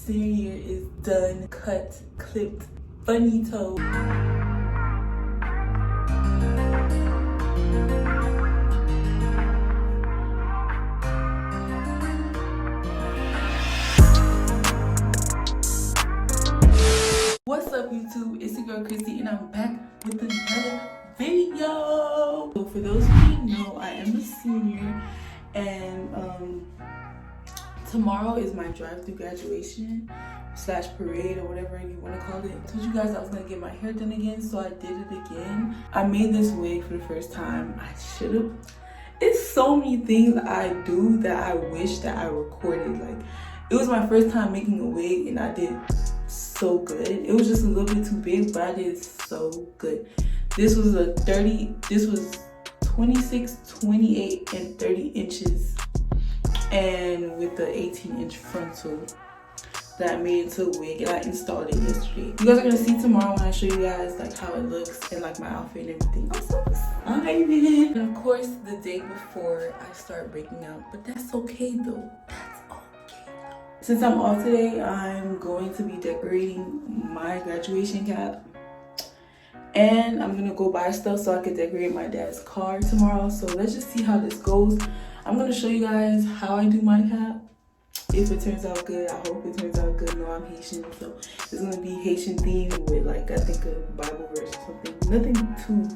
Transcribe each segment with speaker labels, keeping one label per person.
Speaker 1: Senior year is done, cut, clipped, bonito. What's up YouTube, it's your girl Chrissy and I'm back with another video. So for those of you who know, I am a senior and tomorrow is my drive-through graduation / parade or whatever you want to call it. I told you guys I was gonna get my hair done again, so I did it again. I made this wig for the first time. I should have. It's so many things I do that I wish that I recorded. Like, it was my first time making a wig and I did so good. It was just a little bit too big, but I did so good. This was 26, 28, and 30 inches, and with the 18-inch frontal that I made into a wig, and I installed it yesterday. You guys are gonna see tomorrow when I show you guys like how it looks and like my outfit and everything. I'm so excited. And of course, the day before I start breaking out, but that's okay though. That's okay. Since I'm off today, I'm going to be decorating my graduation cap. And I'm gonna go buy stuff so I can decorate my dad's car tomorrow. So let's just see how this goes. I'm gonna show you guys how I do my cap. If it turns out good, I hope it turns out good. No, I'm Haitian, so it's gonna be Haitian themed with like, I think a Bible verse or something. Nothing too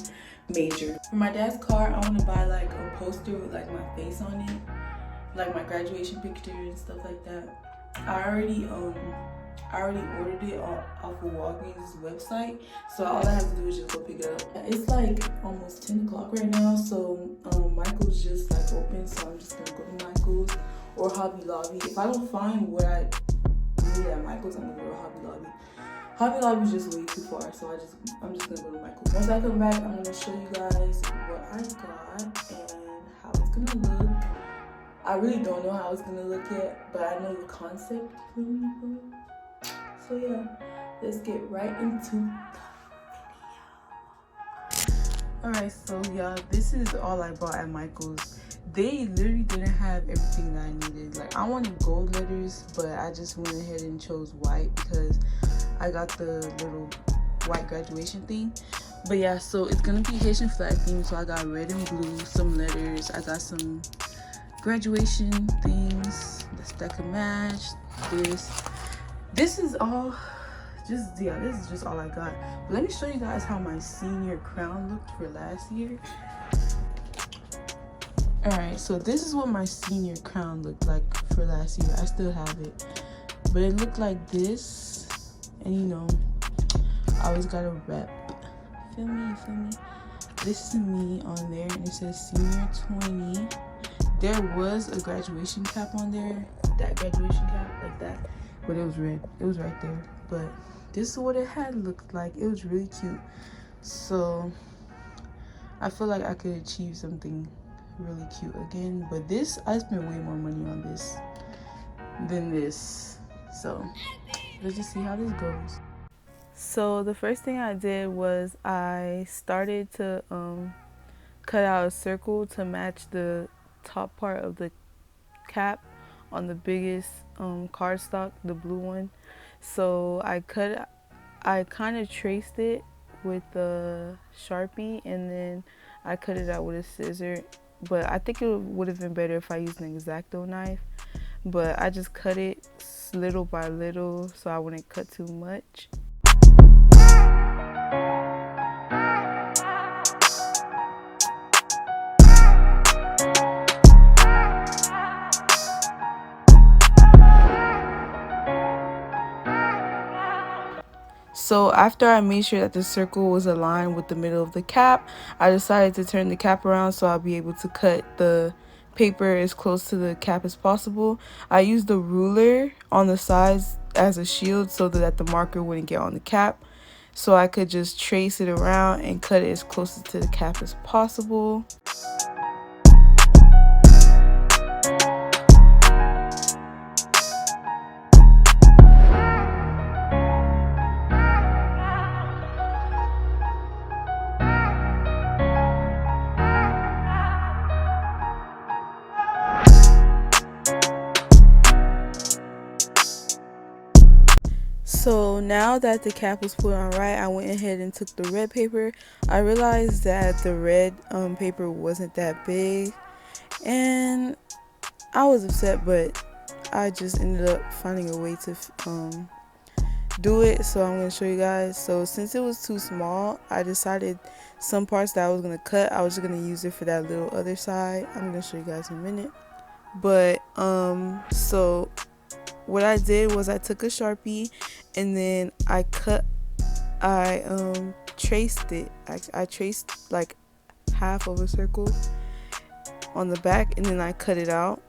Speaker 1: major. For my dad's car, I wanna buy like a poster with like my face on it, like my graduation picture and stuff like that. I already ordered it off of Walgreens' website, so all I have to do is just go pick it up. It's like almost 10 o'clock right now, so Michael's just like open, so I'm just gonna go to Michael's or Hobby Lobby. If I don't find what I need at Michael's, I'm gonna go to Hobby Lobby. Hobby Lobby's just way too far, so I'm just gonna go to Michael's. Once I come back, I'm gonna show you guys what I got and how it's gonna look. I really don't know how it's gonna look yet, but I know the concept. So yeah, let's get right into the video. Alright, so y'all, this is all I bought at Michael's. They literally didn't have everything that I needed. Like, I wanted gold letters, but I just went ahead and chose white because I got the little white graduation thing. But yeah, so it's gonna be Haitian flag theme, so I got red and blue, some letters, I got some graduation things that could match. This is all this is just all I got. But let me show you guys how my senior crown looked for last year. Alright, so this is what my senior crown looked like for last year. I still have it, but it looked like this, and you know, I always got a rep. Feel me? This is me on there, and it says senior 20. There was a graduation cap on there, that graduation cap like that, but it was red. It was right there. But this is what it had looked like. It was really cute. So I feel like I could achieve something really cute again. But this, I spent way more money on this than this. So let's just see how this goes. So the first thing I did was I started to cut out a circle to match the top part of the cap on the biggest cardstock, the blue one. So I kind of traced it with the Sharpie, and then I cut it out with a scissor. But I think it would have been better if I used an X-Acto knife. But I just cut it little by little so I wouldn't cut too much. So after I made sure that the circle was aligned with the middle of the cap, I decided to turn the cap around so I'll be able to cut the paper as close to the cap as possible. I used the ruler on the sides as a shield so that the marker wouldn't get on the cap, so I could just trace it around and cut it as close to the cap as possible. So now that the cap was put on right, I went ahead and took the red paper. I realized that the red paper wasn't that big, and I was upset, but I just ended up finding a way to do it. So I'm going to show you guys. So since it was too small, I decided some parts that I was going to cut, I was just going to use it for that little other side. I'm going to show you guys in a minute. But so what I did was I took a Sharpie and then I traced it. I traced like half of a circle on the back, and then I cut it out.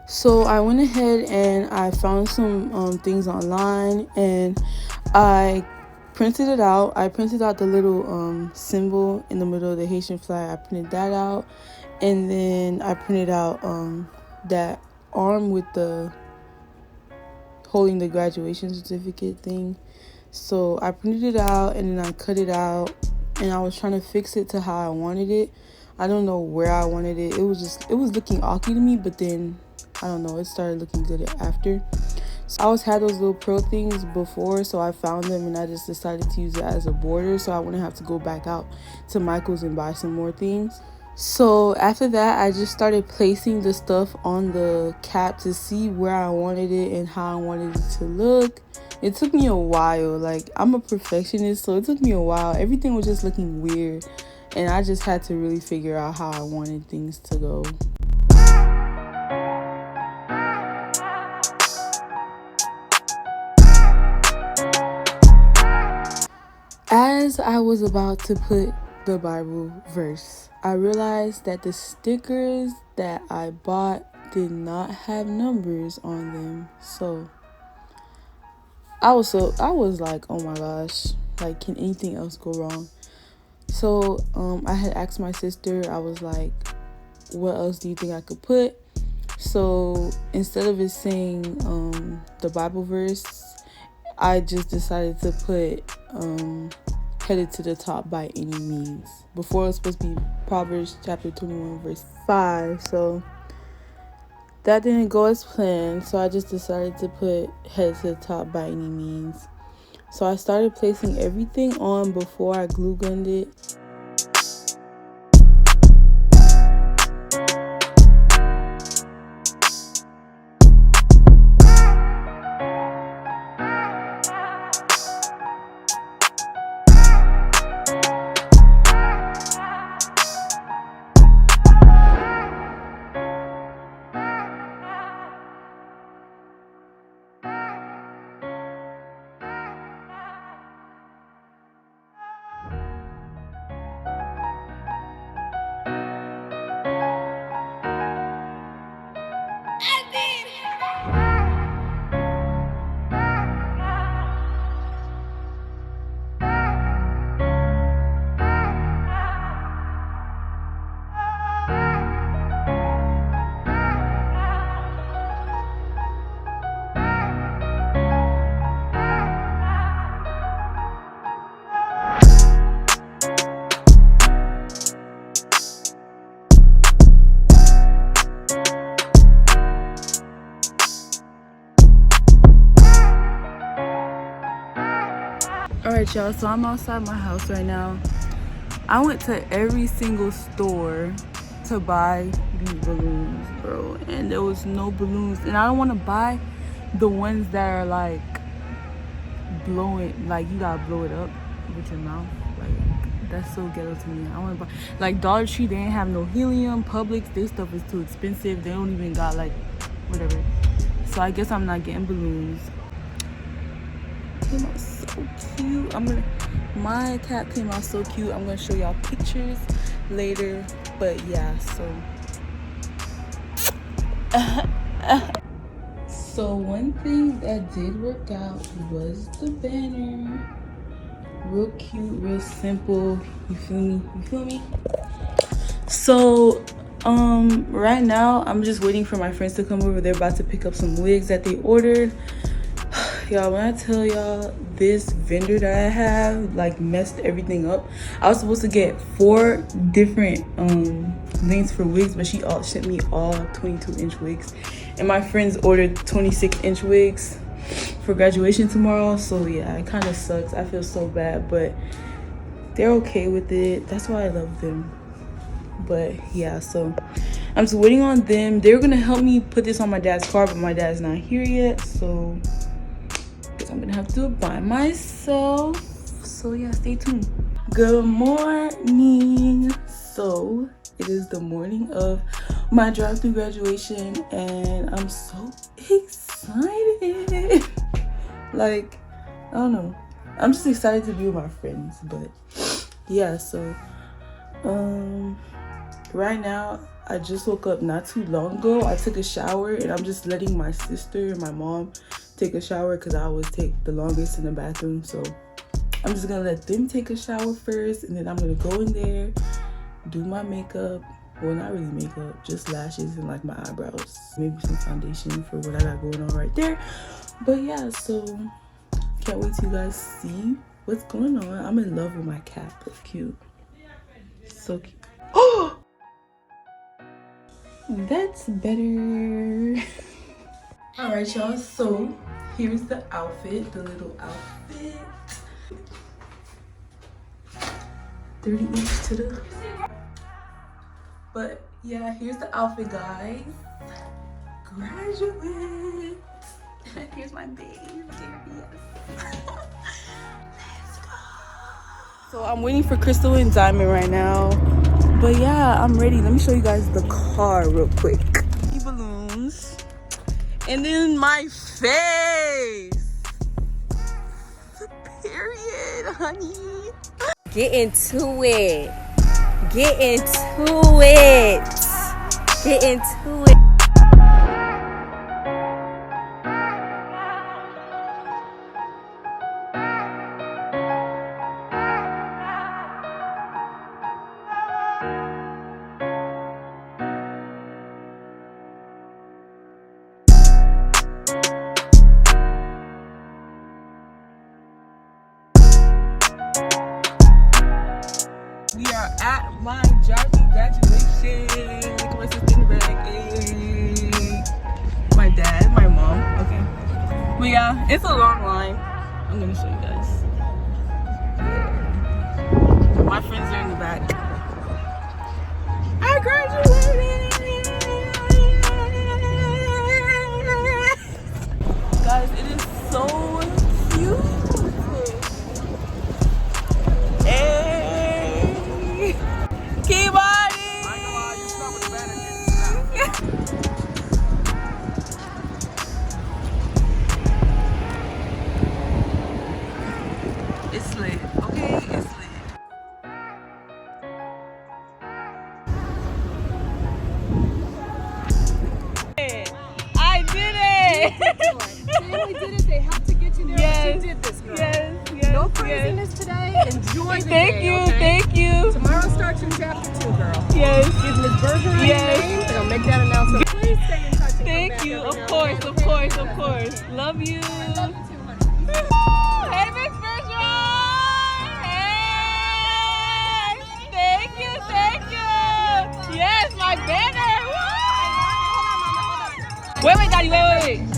Speaker 1: So I went ahead and I found some things online, and I printed it out. I printed out the little symbol in the middle of the Haitian flag. I printed that out, and then I printed out that arm with the holding the graduation certificate thing. So I printed it out and then I cut it out, and I was trying to fix it to how I wanted it. I don't know where I wanted it. It was looking awkward to me, but then I don't know, it started looking good after. So I always had those little pearl things before, so I found them and I just decided to use it as a border so I wouldn't have to go back out to Michael's and buy some more things. So after that, I just started placing the stuff on the cap to see where I wanted it and how I wanted it to look. It took me a while. Like, I'm a perfectionist, so it took me a while. Everything was just looking weird, and I just had to really figure out how I wanted things to go. As I was about to put the Bible verse, I realized that the stickers that I bought did not have numbers on them. So I was like, oh my gosh, like, can anything else go wrong? So I had asked my sister, I was like, what else do you think I could put? So instead of it saying the Bible verse, I just decided to put headed to the top by any means. Before it was supposed to be Proverbs chapter 21 verse 5. So that didn't go as planned. So I just decided to put headed to the top by any means. So I started placing everything on before I glue gunned it. Alright, y'all, so I'm outside my house right now. I went to every single store to buy these balloons, bro, and there was no balloons. And I don't want to buy the ones that are like blowing, like you gotta blow it up with your mouth. Like, that's so ghetto to me. I want to buy, like, Dollar Tree, they ain't have no helium. Publix, their stuff is too expensive. They don't even got like whatever. So I guess I'm not getting balloons. Came out so cute. My cat came out so cute. I'm gonna show y'all pictures later, but yeah, so one thing that did work out was the banner. Real cute, real simple. You feel me? So right now I'm just waiting for my friends to come over. They're about to pick up some wigs that they ordered. Y'all, when I tell y'all, this vendor that I have like messed everything up. I was supposed to get 4 different lengths for wigs, but she sent me all 22-inch wigs, and my friends ordered 26-inch wigs for graduation tomorrow. So yeah, it kind of sucks. I feel so bad, but they're okay with it. That's why I love them. But yeah, so I'm just waiting on them. They're gonna help me put this on my dad's car, but my dad's not here yet, so I'm gonna have to do it by myself. So yeah, stay tuned. Good morning. So it is the morning of my drive-through graduation, and I'm so excited. Like, I don't know, I'm just excited to be with my friends. But yeah, so right now I just woke up not too long ago. I took a shower, and I'm just letting my sister and my mom take a shower because I always take the longest in the bathroom. So I'm just gonna let them take a shower first, and then I'm gonna go in there, do my makeup. Well, not really makeup, just lashes and like my eyebrows, maybe some foundation for what I got going on right there. But yeah, so can't wait till you guys see what's going on. I'm in love with my cat. It's cute, so cute. Oh, that's better. All right, y'all, so here's the outfit, the little outfit. 30-inch to the, but yeah, here's the outfit, guys. Graduate. Here's my baby. Yes. Let's go. So I'm waiting for Crystal and Diamond right now, but yeah, I'm ready. Let me show you guys the car real quick. Balloons. And then my face. Period, honey.
Speaker 2: Get into it. Get into it. Get into it.
Speaker 1: We are at my drive-through graduation. Look at my sister in the back. Hey. My dad, my mom. Okay. But yeah, it's a long line. I'm gonna show you guys. Yeah. My friends are in the back. I graduated! Guys, it is so cute. It's lit, okay? It's lit. I did it!
Speaker 2: Family did it. They helped to get you there.
Speaker 1: Yes.
Speaker 2: You did this, girl.
Speaker 1: Yes.
Speaker 2: No craziness today. Enjoy the
Speaker 1: Thank
Speaker 2: day,
Speaker 1: you,
Speaker 2: okay?
Speaker 1: thank you.
Speaker 2: Tomorrow starts your chapter 2, girl.
Speaker 1: Yes.
Speaker 2: Give Ms. Berger a name, and I'll make that announcement. Please stay in touch and
Speaker 1: Thank
Speaker 2: come back
Speaker 1: you.
Speaker 2: every
Speaker 1: Of
Speaker 2: now
Speaker 1: course,
Speaker 2: and then,
Speaker 1: of
Speaker 2: okay?
Speaker 1: course, of course. Love you.
Speaker 2: I love you too, honey.
Speaker 1: Hey, Miss Bergeron! Hey! Thank you, thank you. Yes, my banner. Woo! Wait, Daddy, wait.